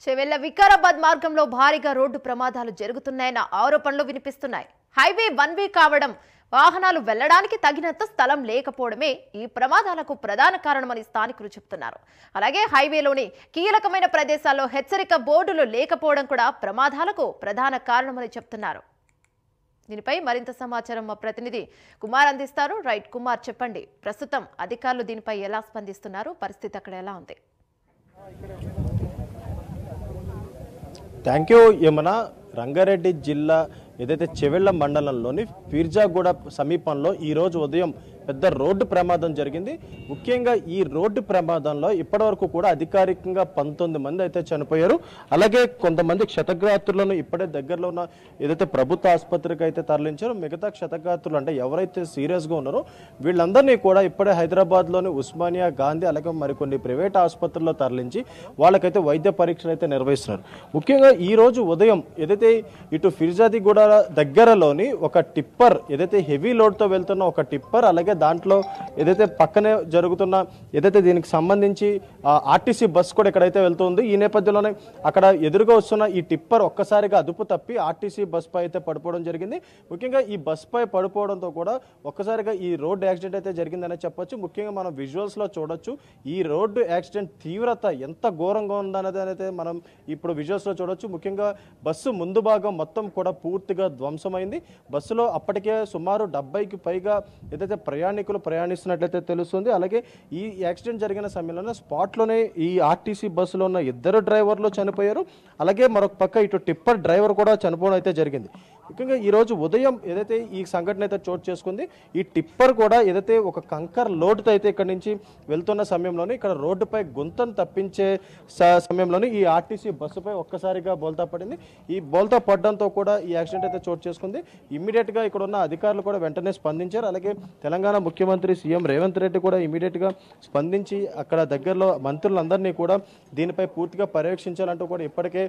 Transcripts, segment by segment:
చెవెళ్ల వికారాబాద్ మార్గంలో భారీగా రోడ్డు ప్రమాదాలు జరుగుతున్నాయన్న ఆరోపణలు వినిపిస్తున్నాయి. హైవే 1 వే కావడం, వాహనాలు వెళ్లడానికి తగినంత స్థలం లేకపోవడమే ఈ ప్రమాదాలకు ప్రధాన కారణమని స్థానికులు చెబుతున్నారు. అలాగే హైవేలోని కీలకమైన ప్రదేశాల్లో హెచ్చరిక బోర్డులు లేకపోవడం కూడా ప్రమాదాలకు ప్రధాన కారణమని చెబుతున్నారు. దీనిపై మరింత సమాచారం మా ప్రతినిధి కుమార్ అందిస్తారు. రైట్ కుమార్, చెప్పండి, ప్రస్తుతం అధికారులు దీనిపై ఎలా స్పందిస్తున్నారు, పరిస్థితి అక్కడ ఎలా ఉంది? Thank you Yamuna. రంగారెడ్డి జిల్లా ఏదైతే చెవెళ్ల మండలంలోని పీర్జాగూడ సమీపంలో ఈరోజు ఉదయం పెద్ద రోడ్డు ప్రమాదం జరిగింది. ముఖ్యంగా ఈ రోడ్డు ప్రమాదంలో ఇప్పటివరకు కూడా అధికారికంగా 19 మంది అయితే చనిపోయారు. అలాగే కొంతమంది క్షతగాత్రులను ఇప్పుడే దగ్గరలో ఉన్న ఏదైతే ప్రభుత్వ ఆసుపత్రికి అయితే తరలించారో, మిగతా క్షతగాత్రులు అంటే ఎవరైతే సీరియస్గా ఉన్నారో వీళ్ళందరినీ కూడా ఇప్పుడే హైదరాబాద్లోని ఉస్మానియా, గాంధీ అలాగే మరికొన్ని ప్రైవేట్ ఆసుపత్రుల్లో తరలించి వాళ్ళకైతే వైద్య పరీక్షలు అయితే నిర్వహిస్తున్నారు. ముఖ్యంగా ఈ రోజు ఉదయం ఏదైతే ఇటు ఫిర్జాదిగూడ దగ్గరలోని ఒక టిప్పర్, ఏదైతే హెవీ లోడ్తో వెళ్తున్న ఒక టిప్పర్, అలాగే దాంట్లో ఏదైతే పక్కనే జరుగుతున్న ఏదైతే దీనికి సంబంధించి ఆర్టీసీ బస్ కూడా ఎక్కడైతే వెళ్తుంది, ఈ నేపథ్యంలోనే అక్కడ ఎదురుగా వస్తున్న ఈ టిప్పర్ ఒక్కసారిగా అదుపు తప్పి ఆర్టీసీ బస్ పై అయితే పడిపోవడం జరిగింది. ముఖ్యంగా ఈ బస్ పై పడిపోవడంతో కూడా ఒక్కసారిగా ఈ రోడ్డు యాక్సిడెంట్ అయితే జరిగిందనే చెప్పొచ్చు. ముఖ్యంగా మనం విజువల్స్ లో చూడొచ్చు ఈ రోడ్డు యాక్సిడెంట్ తీవ్రత ఎంత ఘోరంగా ఉందనేది అయితే మనం ఇప్పుడు విజువల్స్ లో చూడొచ్చు. ముఖ్యంగా బస్సు ముందు భాగం మొత్తం కూడా పూర్తిగా ధ్వంసమైంది. బస్సులో అప్పటికే సుమారు 70కి పైగా ఏదైతే ప్రయాణికులు ప్రయాణిస్తున్నట్లయితే తెలుస్తుంది. అలాగే ఈ యాక్సిడెంట్ జరిగిన సమయంలోనే స్పాట్లోనే ఈ ఆర్టీసీ బస్సులో ఉన్న 2 డ్రైవర్లు చనిపోయారు. అలాగే మరొక పక్క ఇటు టిప్పర్ డ్రైవర్ కూడా చనిపోవడం అయితే జరిగింది. ముఖ్యంగా ఈరోజు ఉదయం ఏదైతే ఈ సంఘటన అయితే చోటు చేసుకుంది, ఈ టిప్పర్ కూడా ఏదైతే ఒక కంకర్ లోడ్తో అయితే ఇక్కడ నుంచి వెళ్తున్న సమయంలోనే ఇక్కడ రోడ్డుపై గుంతను తప్పించే సమయంలోనే ఈ ఆర్టీసీ బస్సుపై ఒక్కసారిగా బోల్తా పడింది. ఈ బోల్తా పడడంతో కూడా ఈ యాక్సిడెంట్ అయితే చోటు చేసుకుంది. ఇమ్మీడియట్గా ఇక్కడ ఉన్న అధికారులు కూడా వెంటనే స్పందించారు. అలాగే తెలంగాణ ముఖ్యమంత్రి సీఎం రేవంత్ రెడ్డి కూడా ఇమ్మీడియట్గా స్పందించి అక్కడ దగ్గరలో మంత్రులందరినీ కూడా దీనిపై పూర్తిగా పర్యవేక్షించాలంటూ కూడా ఇప్పటికే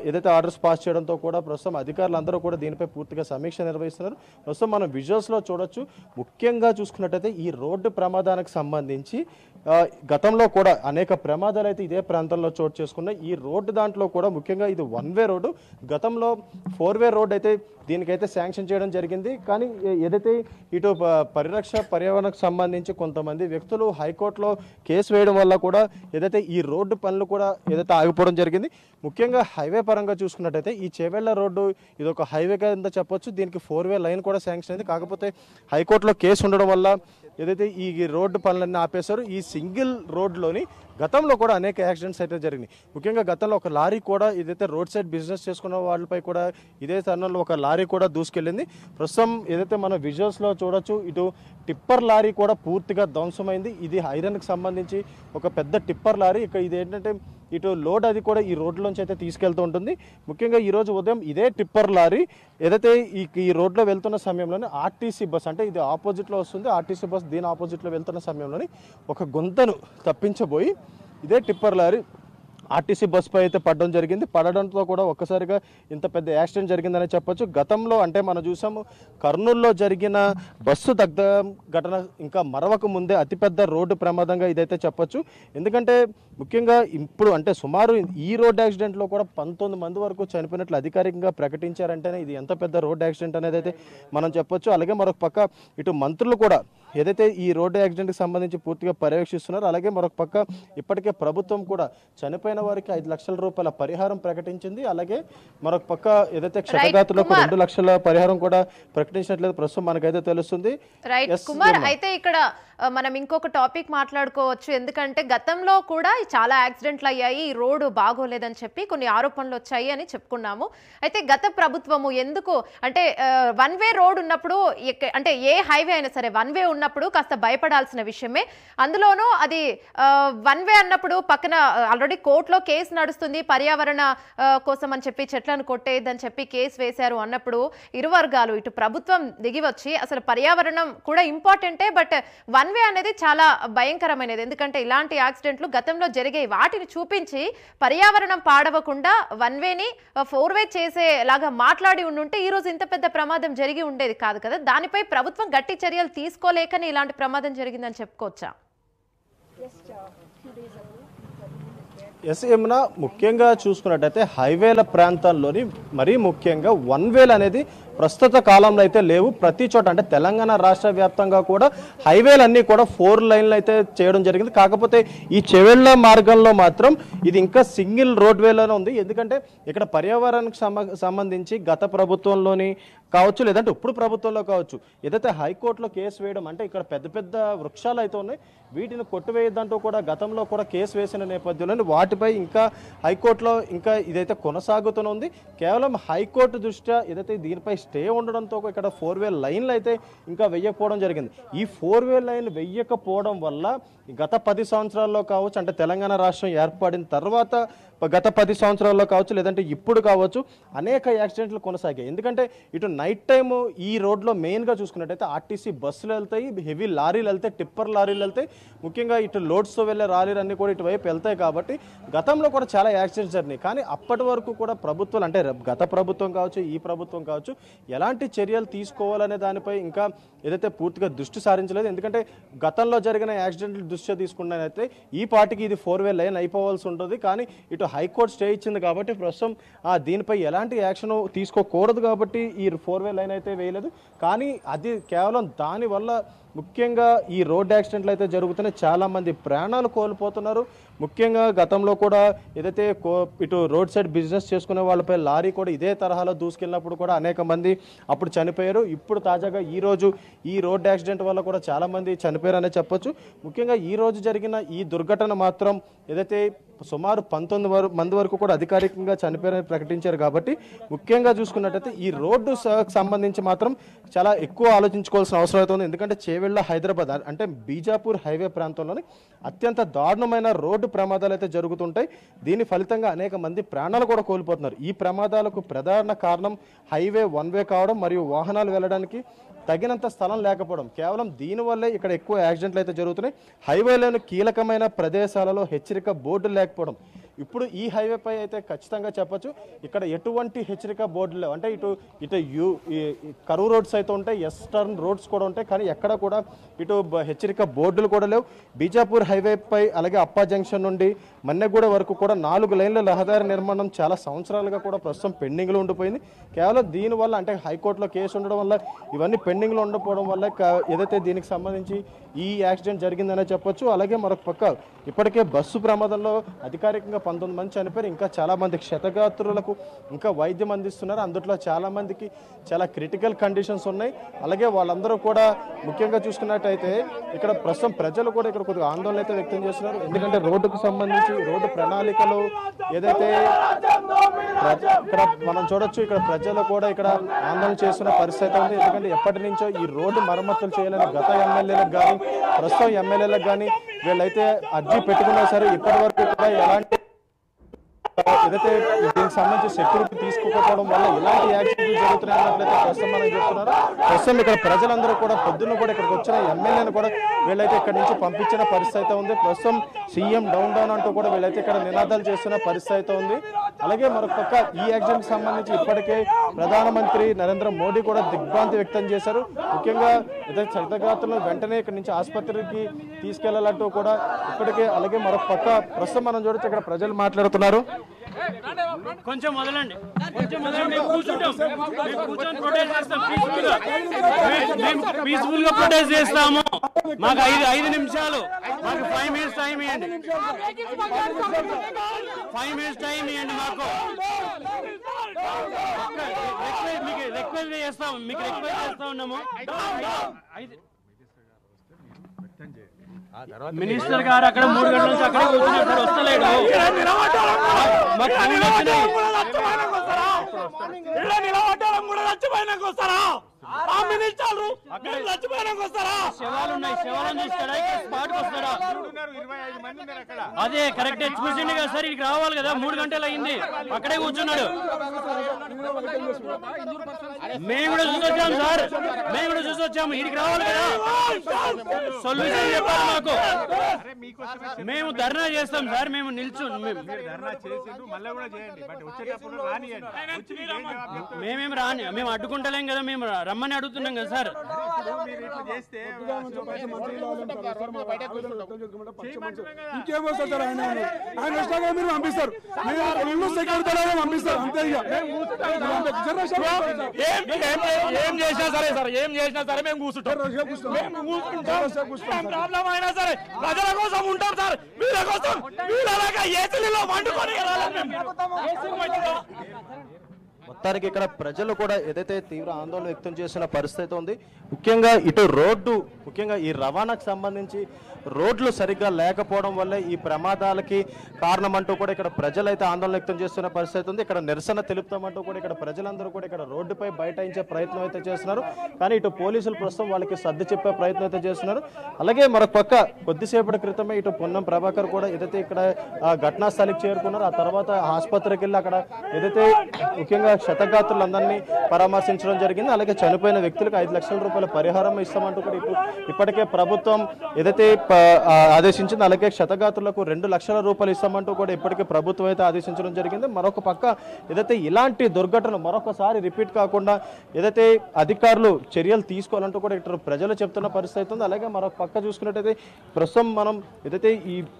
ఏదైతే ఆర్డర్స్ పాస్ చేయడంతో కూడా ప్రస్తుతం అధికారులందరూ కూడా దీనిపై పూర్తిగా సమీక్ష నిర్వహిస్తున్నారు. ప్రస్తుతం మనం విజువల్స్లో చూడొచ్చు. ముఖ్యంగా చూసుకున్నట్టయితే ఈ రోడ్డు ప్రమాదానికి సంబంధించి గతంలో కూడా అనేక ప్రమాదాలు అయితే ఇదే ప్రాంతంలో చోటు చేసుకున్నాయి. ఈ రోడ్డు దాంట్లో కూడా ముఖ్యంగా ఇది 1 వే రోడ్డు, గతంలో 4 వే రోడ్ అయితే దీనికైతే శాంక్షన్ చేయడం జరిగింది. కానీ ఏదైతే ఇటు పర్యావరణకు సంబంధించి కొంతమంది వ్యక్తులు హైకోర్టులో కేసు వేయడం వల్ల కూడా ఏదైతే ఈ రోడ్డు పనులు కూడా ఏదైతే ఆగిపోవడం జరిగింది. ముఖ్యంగా హైవే పరంగా చూసుకున్నట్టయితే ఈ చేవెళ్ల రోడ్డు ఇది ఒక హైవే కింద చెప్పొచ్చు. దీనికి 4 వే లైన్ కూడా శాంక్షన్ అయింది. కాకపోతే హైకోర్టులో కేసు ఉండడం వల్ల ఏదైతే ఈ రోడ్డు పనులన్నీ ఆపేశారు. ఈ సింగిల్ రోడ్లోని గతంలో కూడా అనేక యాక్సిడెంట్స్ అయితే జరిగినాయి. ముఖ్యంగా గతంలో ఒక లారీ కూడా ఏదైతే రోడ్ సైడ్ బిజినెస్ చేసుకున్న వాళ్ళపై కూడా ఇదే తరుణంలో ఒక లారీ కూడా దూసుకెళ్ళింది. ప్రస్తుతం ఏదైతే మనం విజువల్స్లో చూడొచ్చు, ఇటు టిప్పర్ లారీ కూడా పూర్తిగా ధ్వంసమైంది. ఇది ఐరన్కి సంబంధించి ఒక పెద్ద టిప్పర్ లారీ. ఇక్కడ ఇది ఏంటంటే ఇటు లోడ్ అది కూడా ఈ రోడ్లోంచి అయితే తీసుకెళ్తూ ఉంటుంది. ముఖ్యంగా ఈరోజు ఉదయం ఇదే టిప్పర్ లారీ ఏదైతే ఈ రోడ్లో వెళ్తున్న సమయంలోనే ఆర్టీసీ బస్, అంటే ఇది ఆపోజిట్లో వస్తుంది ఆర్టీసీ బస్, దీని ఆపోజిట్లో వెళ్తున్న సమయంలోనే ఒక గుంతను తప్పించబోయి ఇదే టిప్పర్ లారీ ఆర్టీసీ బస్ పై అయితే పడడం జరిగింది. పడడంతో కూడా ఒక్కసారిగా ఇంత పెద్ద యాక్సిడెంట్ జరిగిందని చెప్పొచ్చు. గతంలో అంటే మనం చూసాము కర్నూలులో జరిగిన బస్సు దగ్ధ ఘటన ఇంకా మరవక ముందే అతిపెద్ద రోడ్డు ప్రమాదంగా ఇదైతే చెప్పొచ్చు. ఎందుకంటే ముఖ్యంగా ఇప్పుడు అంటే సుమారు ఈ రోడ్డు యాక్సిడెంట్లో కూడా 19 మంది వరకు చనిపోయినట్లు అధికారికంగా ప్రకటించారంటేనే ఇది ఎంత పెద్ద రోడ్డు యాక్సిడెంట్ అనేది అయితే మనం చెప్పొచ్చు. అలాగే మరొక పక్క ఇటు మంత్రులు కూడా ఏదైతే ఈ రోడ్డు యాక్సిడెంట్కి సంబంధించి పూర్తిగా పర్యవేక్షిస్తున్నారు. అలాగే మరొక పక్క ఇప్పటికే ప్రభుత్వం కూడా చనిపోయిన వారికి 5 లక్షల రూపాయల పరిహారం ప్రకటించింది. అలాగే మరొక పక్క ఏదైతే క్షతగాత్రులకు 2 లక్షల పరిహారం కూడా ప్రకటించినట్లేదు ప్రస్తుతం మనకైతే తెలుస్తుంది. కుమార్, అయితే ఇక్కడ మనం ఇంకొక టాపిక్ మాట్లాడుకోవచ్చు. ఎందుకంటే గతంలో కూడా చాలా యాక్సిడెంట్లు అయ్యాయి, ఈ రోడ్డు బాగోలేదని చెప్పి కొన్ని ఆరోపణలు వచ్చాయి అని చెప్పుకున్నాము. అయితే గత ప్రభుత్వము ఎందుకు అంటే 1 వే రోడ్ ఉన్నప్పుడు, అంటే ఏ హైవే అయినా సరే 1 వే ఉన్నప్పుడు కాస్త భయపడాల్సిన విషయమే. అందులోనూ అది 1 వే అన్నప్పుడు పక్కన ఆల్రెడీ కోర్టులో కేసు నడుస్తుంది, పర్యావరణ కోసం అని చెప్పి చెట్లను కొట్టేదని చెప్పి కేసు వేశారు అన్నప్పుడు ఇరు వర్గాలు ఇటు ప్రభుత్వం దిగి వచ్చి అసలు పర్యావరణం కూడా ఇంపార్టెంటే, బట్ 1 వే అనేది చాలా భయంకరమైనది. ఎందుకంటే ఇలాంటి యాక్సిడెంట్లు గతంలో జరిగాయి, వాటిని చూపించి పర్యావరణం పాడవకుండా 1 వేని 4 వే చేసేలాగా మాట్లాడి ఉండుంటే ఈ రోజు ఇంత పెద్ద ప్రమాదం జరిగి ఉండేది కాదు కదా. దానిపై ప్రభుత్వం గట్టి చర్యలు తీసుకోలేకని ఇలాంటి ప్రమాదం జరిగిందని చెప్పుకోవచ్చా? ఏమన్నా ముఖ్యంగా చూసుకున్నట్టయితే హైవేల ప్రాంతాల్లోని మరీ ముఖ్యంగా వన్ వేలు అనేది ప్రస్తుత కాలంలో అయితే లేవు. ప్రతి చోట అంటే తెలంగాణ రాష్ట్ర వ్యాప్తంగా కూడా హైవేలు అన్నీ కూడా 4 లైన్లు అయితే చేయడం జరిగింది. కాకపోతే ఈ చెవెళ్ళ మార్గంలో మాత్రం ఇది ఇంకా సింగిల్ రోడ్ వేలోనే ఉంది. ఎందుకంటే ఇక్కడ పర్యావరణానికి సంబంధించి గత ప్రభుత్వంలోని కావచ్చు, లేదంటే ఇప్పుడు ప్రభుత్వంలో కావచ్చు, ఏదైతే హైకోర్టులో కేసు వేయడం అంటే ఇక్కడ పెద్ద పెద్ద వృక్షాలు అయితే ఉన్నాయి, వీటిని కొట్టివేయద్దంటూ కూడా గతంలో కూడా కేసు వేసిన నేపథ్యంలో వాటిపై ఇంకా హైకోర్టులో ఇంకా ఇదైతే కొనసాగుతూనే ఉంది. కేవలం హైకోర్టు దృష్ట్యా ఏదైతే దీనిపై స్టే ఉండడంతో ఇక్కడ 4 వే లైన్లు అయితే ఇంకా వెయ్యకపోవడం జరిగింది. ఈ 4 వే లైన్ వెయ్యకపోవడం వల్ల గత 10 సంవత్సరాల్లో కావచ్చు, అంటే తెలంగాణ రాష్ట్రం ఏర్పడిన తర్వాత గత 10 సంవత్సరాల్లో కావచ్చు, లేదంటే ఇప్పుడు కావచ్చు, అనేక యాక్సిడెంట్లు కొనసాగాయి. ఎందుకంటే ఇటు నైట్ టైము ఈ రోడ్లో మెయిన్గా చూసుకున్నట్టయితే ఆర్టీసీ బస్సులు వెళ్తాయి, హెవీ లారీలు వెళ్తాయి, టిప్పర్ లారీలు వెళ్తాయి, ముఖ్యంగా ఇటు లోడ్స్తో వెళ్ళే లారీలు అన్నీ కూడా ఇటువైపు వెళ్తాయి. కాబట్టి గతంలో కూడా చాలా యాక్సిడెంట్స్ జరిగినాయి. కానీ అప్పటి వరకు కూడా ప్రభుత్వాలు అంటే గత ప్రభుత్వం కావచ్చు, ఈ ప్రభుత్వం కావచ్చు, ఎలాంటి చర్యలు తీసుకోవాలనే దానిపై ఇంకా ఏదైతే పూర్తిగా దృష్టి సారించలేదు. ఎందుకంటే గతంలో జరిగిన యాక్సిడెంట్లు దృష్ట్యా తీసుకున్నట్లయితే ఈ పార్టీకి ఇది 4 వే లైన్ అయిపోవాల్సి ఉంటుంది. కానీ ఇటు హైకోర్టు స్టే ఇచ్చింది కాబట్టి ప్రస్తుతం దీనిపై ఎలాంటి యాక్షన్ తీసుకోకూడదు కాబట్టి ఈ 4 వే లైన్ అయితే వేయలేదు. కానీ అది కేవలం దానివల్ల ముఖ్యంగా ఈ రోడ్ యాక్సిడెంట్లు అయితే జరుగుతున్నాయి, చాలామంది ప్రాణాలు కోల్పోతున్నారు. ముఖ్యంగా గతంలో కూడా ఏదైతే ఇటు రోడ్ సైడ్ బిజినెస్ చేసుకునే వాళ్ళపై లారీ కూడా ఇదే తరహాలో దూసుకెళ్ళినప్పుడు కూడా అనేక మంది అప్పుడు చనిపోయారు. ఇప్పుడు తాజాగా ఈరోజు ఈ రోడ్ యాక్సిడెంట్ వల్ల కూడా చాలామంది చనిపోయారనే చెప్పొచ్చు. ముఖ్యంగా ఈరోజు జరిగిన ఈ దుర్ఘటన మాత్రం ఏదైతే సుమారు 19 మంది వరకు కూడా అధికారికంగా చనిపోయారని ప్రకటించారు. కాబట్టి ముఖ్యంగా చూసుకున్నట్టయితే ఈ రోడ్డు సంబంధించి మాత్రం చాలా ఎక్కువ ఆలోచించుకోవాల్సిన అవసరం అవుతుంది. ఎందుకంటే చేవెళ్ళ హైదరాబాద్ అంటే బీజాపూర్ హైవే ప్రాంతంలోని అత్యంత దారుణమైన రోడ్డు ప్రమాదాలు అయితే జరుగుతుంటాయి. దీని ఫలితంగా అనేక మంది ప్రాణాలు కూడా కోల్పోతున్నారు. ఈ ప్రమాదాలకు ప్రధాన కారణం హైవే 1 వే కావడం మరియు వాహనాలు వెళ్ళడానికి తగినంత స్థలం లేకపోవడం. కేవలం దీనివల్లే ఇక్కడ ఎక్కువ యాక్సిడెంట్లు అయితే జరుగుతున్నాయి. హైవేలోని కీలకమైన ప్రదేశాలలో హెచ్చరిక బోర్డులు లేకపోవడం. ఇప్పుడు ఈ హైవేపై అయితే ఖచ్చితంగా చెప్పొచ్చు ఇక్కడ ఎటువంటి హెచ్చరిక బోర్డులు లేవు. అంటే ఇటు కరువు రోడ్స్ అయితే ఉంటాయి, ఎస్ టర్న్ రోడ్స్ కూడా ఉంటాయి, కానీ ఎక్కడ కూడా ఇటు హెచ్చరిక బోర్డులు కూడా లేవు. బీజాపూర్ హైవేపై అలాగే అప్పా జంక్షన్ నుండి మన్నెగూడ వరకు కూడా 4 లైన్ల రహదారి నిర్మాణం చాలా సంవత్సరాలుగా కూడా ప్రస్తుతం పెండింగ్లో ఉండిపోయింది. కేవలం దీనివల్ల అంటే హైకోర్టులో కేసు ఉండడం వల్ల ఇవన్నీ పెండింగ్లో ఉండిపోవడం వల్ల ఏదైతే దీనికి సంబంధించి ఈ యాక్సిడెంట్ జరిగిందనే చెప్పొచ్చు. అలాగే మరొక పక్క ఇప్పటికే బస్సు ప్రమాదంలో అధికారికంగా 19 మంది చనిపోయారు. ఇంకా చాలామంది క్షతగాత్రులకు ఇంకా వైద్యం అందిస్తున్నారు. అందులో చాలామందికి చాలా క్రిటికల్ కండిషన్స్ ఉన్నాయి. అలాగే వాళ్ళందరూ కూడా ముఖ్యంగా చూసుకున్నట్టయితే ఇక్కడ ప్రస్తుతం ప్రజలు కూడా ఇక్కడ కొద్దిగా ఆందోళన అయితే వ్యక్తం చేస్తున్నారు. ఎందుకంటే రోడ్డుకు సంబంధించి రోడ్డు ప్రణాళికలు ఏదైతే ఇక్కడ మనం చూడొచ్చు, ఇక్కడ ప్రజలు కూడా ఇక్కడ ఆందోళన చేస్తున్న పరిస్థితి ఉంది. ఎందుకంటే ఎప్పటి నుంచో ఈ రోడ్డు మరమ్మతులు చేయాలని గత ఎమ్మెల్యేలకు కానీ ప్రస్తుతం ఎమ్మెల్యేలకు కానీ వీళ్ళైతే అర్జీ పెట్టుకున్నా సరే ఇప్పటి వరకు కూడా ఎలాంటి ఏదైతే దీనికి సంబంధించి సెక్యూరిటీ తీసుకోకపోవడం వల్ల ఇలాంటి యాక్సిడెంట్లు జరుగుతున్నాయన్నట్లయితే ప్రస్తుతం మనం చెప్తున్నారు. ప్రస్తుతం ఇక్కడ ప్రజలందరూ కూడా పొద్దున్న కూడా ఇక్కడికి వచ్చిన ఎమ్మెల్యేని కూడా వీళ్ళైతే ఇక్కడ నుంచి పంపించిన పరిస్థితి ఉంది. ప్రస్తుతం సీఎం డౌన్ డౌన్ అంటూ కూడా వీళ్ళైతే ఇక్కడ నినాదాలు చేస్తున్న పరిస్థితి ఉంది. అలాగే మరొక పక్క ఈ యాక్సిడెంట్ సంబంధించి ఇప్పటికే ప్రధానమంత్రి నరేంద్ర మోడీ కూడా దిగ్భ్రాంతి వ్యక్తం చేశారు. ముఖ్యంగా ఏదైతే క్షతగాత్రులను వెంటనే ఇక్కడ నుంచి ఆసుపత్రికి తీసుకెళ్లాలంటూ కూడా ఇప్పటికే. అలాగే మరొక పక్క ప్రస్తుతం మనం చూడొచ్చు ఇక్కడ ప్రజలు మాట్లాడుతున్నారు. కొంచెం వదలండి, కూర్చొని ప్రొటెస్ట్ చేస్తాం, పీస్ఫుల్ గా ప్రొటెస్ట్ చేస్తాము. మాకు 5 నిమిషాలు, మాకు 5 మినిట్స్ టైం ఇవ్వండి, 5 మినిట్స్ టైం ఇవ్వండి. మాకు మీకు రిక్వెస్ట్ చేస్తాము, మీకు రిక్వెస్ట్ చేస్తా ఉన్నాము. మినిస్టర్ గారు అక్కడ 3 గంటల నుంచి అక్కడే కూర్చున్నప్పుడు వస్తలేడు. శవాలు ఉన్నాయి, శవాలను చూస్తాడా, స్పాట్కి వస్తాడా? అదే కరెక్టే చూసిండి కదా సార్, ఇక్కడికి రావాలి కదా. 3 గంటలు అయింది, అక్కడే కూర్చున్నాడు. మేము కూడా చూసొచ్చాము సార్, మేము కూడా చూసొచ్చాము, ఇక్కడికి రావాలి కదా. సొల్యూషన్ చెప్పాలి మాకు. మేము ధర్నా చేస్తాం సార్, మేము మేమేం రాని, మేము అడ్డుకుంటలేం కదా. మేము రమ్మని అడుగుతున్నాం కదా సార్. ఇంకేమో సార్ ఆయన ఇష్టంగా మీరు పంపిస్తారు, పంపిస్తారు అంతే. ఏం చేసినా సరే సార్, ఏం చేసినా సరే మేము కూర్చుంటాం. ప్రాబ్లం అయినా సరే ప్రజల కోసం ఉంటాం సార్. వీళ్ళ కోసం వీళ్ళలాగా ఏసీలో వండుకొని మొత్తానికి ఇక్కడ ప్రజలు కూడా ఏదైతే తీవ్ర ఆందోళన వ్యక్తం చేసిన పరిస్థితి ఉంది. ముఖ్యంగా ఇటు రోడ్డు, ముఖ్యంగా ఈ రవాణాకు సంబంధించి రోడ్లు సరిగ్గా లేకపోవడం వల్లే ఈ ప్రమాదాలకి కారణమంటూ కూడా ఇక్కడ ప్రజలైతే ఆందోళన వ్యక్తం చేస్తున్న పరిస్థితి ఉంది. ఇక్కడ నిరసన తెలుపుతామంటూ కూడా ఇక్కడ ప్రజలందరూ కూడా ఇక్కడ రోడ్డుపై బైఠాయించే ప్రయత్నం అయితే చేస్తున్నారు. కానీ ఇటు పోలీసులు ప్రస్తుతం వాళ్ళకి సర్ది చెప్పే ప్రయత్నం అయితే చేస్తున్నారు. అలాగే మరొక పక్క కొద్దిసేపటి క్రితమే ఇటు పొన్నం ప్రభాకర్ కూడా ఏదైతే ఇక్కడ ఘటనా స్థలికి చేరుకున్నారు, ఆ తర్వాత ఆసుపత్రికి వెళ్ళి అక్కడ ఏదైతే ముఖ్యంగా క్షతగాత్రులందరినీ పరామర్శించడం జరిగింది. అలాగే చనిపోయిన వ్యక్తులకు 5 లక్షల రూపాయల పరిహారం ఇస్తామంటూ కూడా ఇప్పటికే ప్రభుత్వం ఏదైతే ఆదేశించింది. అలాగే క్షతగాత్రులకు 2 లక్షల రూపాయలు ఇస్తామంటూ కూడా ఇప్పటికే ప్రభుత్వం అయితే ఆదేశించడం జరిగింది. మరొక పక్క ఏదైతే ఇలాంటి దుర్ఘటనలు మరొకసారి రిపీట్ కాకుండా ఏదైతే అధికారులు చర్యలు తీసుకోవాలంటూ కూడా ఇక్కడ ప్రజలు చెప్తున్న పరిస్థితి ఉంది. అలాగే మరొక పక్క చూసుకున్నట్టయితే ప్రస్తుతం మనం ఏదైతే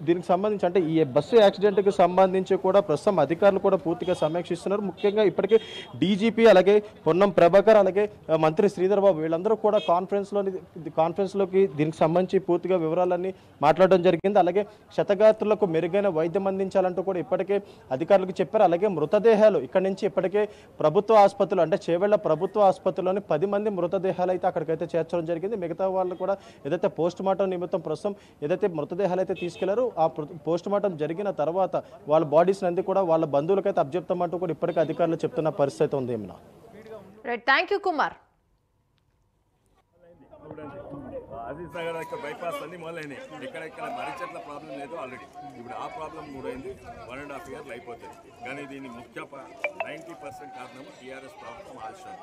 దీనికి సంబంధించి అంటే ఈ బస్సు యాక్సిడెంట్కి సంబంధించి కూడా ప్రస్తుతం అధికారులు కూడా పూర్తిగా సమీక్షిస్తున్నారు. ముఖ్యంగా ఇప్పటికే డీజీపీ అలాగే పొన్నం ప్రభాకర్ అలాగే మంత్రి శ్రీధర్ బాబు వీళ్ళందరూ కూడా కాన్ఫరెన్స్లోకి దీనికి సంబంధించి పూర్తిగా వివరాలన్నీ మాట్లాడడం జరిగింది. అలాగే క్షతగాత్రులకు మెరుగైన వైద్యం అందించాలంటూ కూడా ఇప్పటికే అధికారులకు చెప్పారు. అలాగే మృతదేహాలు ఇక్కడ నుంచి ఇప్పటికే ప్రభుత్వ ఆసుపత్రులు అంటే చేవెళ్ల ప్రభుత్వ ఆసుపత్రిలోని 10 మంది మృతదేహాలు అయితే అక్కడికైతే చేర్చడం జరిగింది. మిగతా వాళ్ళు కూడా ఏదైతే పోస్ట్ మార్టం నిమిత్తం ప్రస్తుతం ఏదైతే మృతదేహాలు అయితే తీసుకెళ్లారో ఆ పోస్ట్ మార్టం జరిగిన తర్వాత వాళ్ళ బాడీస్ నంది కూడా వాళ్ళ బంధువులకైతే అప్పచెప్తామంటూ కూడా ఇప్పటికే అధికారులు చెప్తున్న పరిస్థితి ఉంది. ఏమన్నా right, thank you Kumar. Aziz Nagar bypass అన్ని మొదలైనాయి. ఇక్కడ మర్రి చెట్ల ప్రాబ్లం లేదు ఆల్రెడీ. ఇప్పుడు ఆ ప్రాబ్లం కూడా అయింది. 1.5 ఇయర్లు అయిపోతుంది. కానీ దీని ముఖ్య 90% కారణం టీఆర్ఎస్ ప్రభుత్వం ఆల్రెడీ.